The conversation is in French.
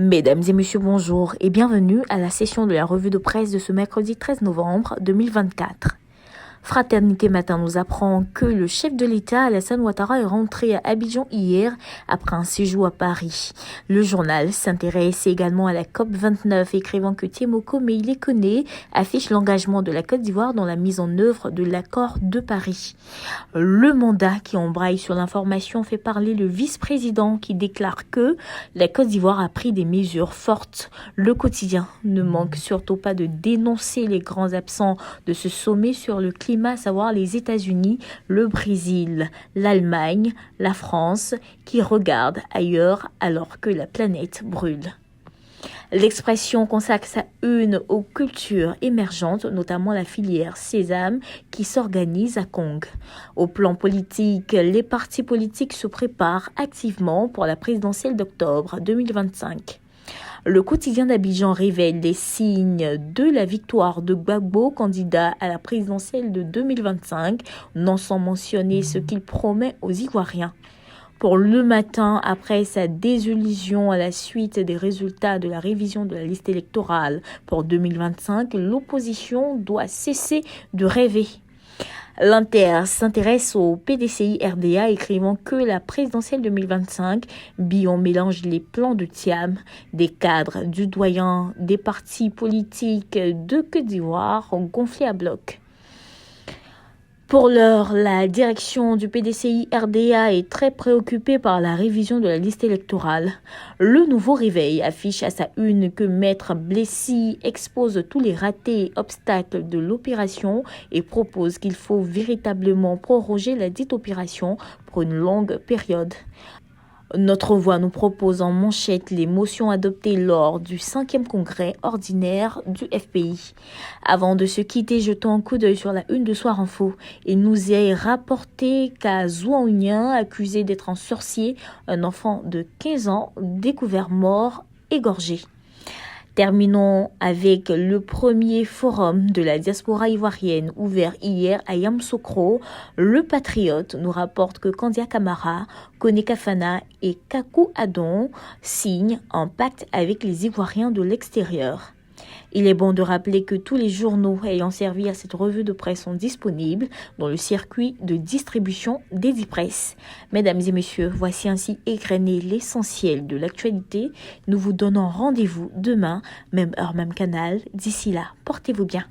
Mesdames et messieurs, bonjour et bienvenue à la session de la revue de presse de ce mercredi 13 novembre 2024. Fraternité Matin nous apprend que le chef de l'État, Alassane Ouattara, est rentré à Abidjan hier après un séjour à Paris. Le journal s'intéresse également à la COP29, écrivant que Tiemoko Meïlé Koné affiche l'engagement de la Côte d'Ivoire dans la mise en œuvre de l'accord de Paris. Le mandat qui embraye sur l'information fait parler le vice-président qui déclare que la Côte d'Ivoire a pris des mesures fortes. Le quotidien ne manque surtout pas de dénoncer les grands absents de ce sommet sur le climat, à savoir les États-Unis, le Brésil, l'Allemagne, la France, qui regardent ailleurs alors que la planète brûle. L'Expression consacre sa une aux cultures émergentes, notamment la filière Sésame qui s'organise à Kong. Au plan politique, les partis politiques se préparent activement pour la présidentielle d'octobre 2025. Le quotidien d'Abidjan révèle les signes de la victoire de Gbagbo, candidat à la présidentielle de 2025, non sans mentionner ce qu'il promet aux Ivoiriens. Pour le matin, après sa désillusion à la suite des résultats de la révision de la liste électorale pour 2025, l'opposition doit cesser de rêver. L'Inter s'intéresse au PDCI RDA, écrivant que la présidentielle 2025, Bion mélange les plans de Thiam, des cadres, du doyen, des partis politiques de Côte d'Ivoire gonflés à bloc. Pour l'heure, la direction du PDCI RDA est très préoccupée par la révision de la liste électorale. Le Nouveau Réveil affiche à sa une que Maître Blessy expose tous les ratés et obstacles de l'opération et propose qu'il faut véritablement proroger la dite opération pour une longue période. Notre Voix nous propose en manchette les motions adoptées lors du 5e congrès ordinaire du FPI. Avant de se quitter, jetons un coup d'œil sur la une de Soir Info. Il nous est rapporté qu'à Zouaounien, accusé d'être un sorcier, un enfant de 15 ans découvert mort, égorgé. Terminons avec le premier forum de la diaspora ivoirienne ouvert hier à Yamoussoukro. Le Patriote nous rapporte que Kandia Camara, Kone Kafana et Kakou Adon signent un pacte avec les Ivoiriens de l'extérieur. Il est bon de rappeler que tous les journaux ayant servi à cette revue de presse sont disponibles dans le circuit de distribution d'Edipresse. Mesdames et messieurs, voici ainsi égrené l'essentiel de l'actualité. Nous vous donnons rendez-vous demain, même heure, même canal. D'ici là, portez-vous bien.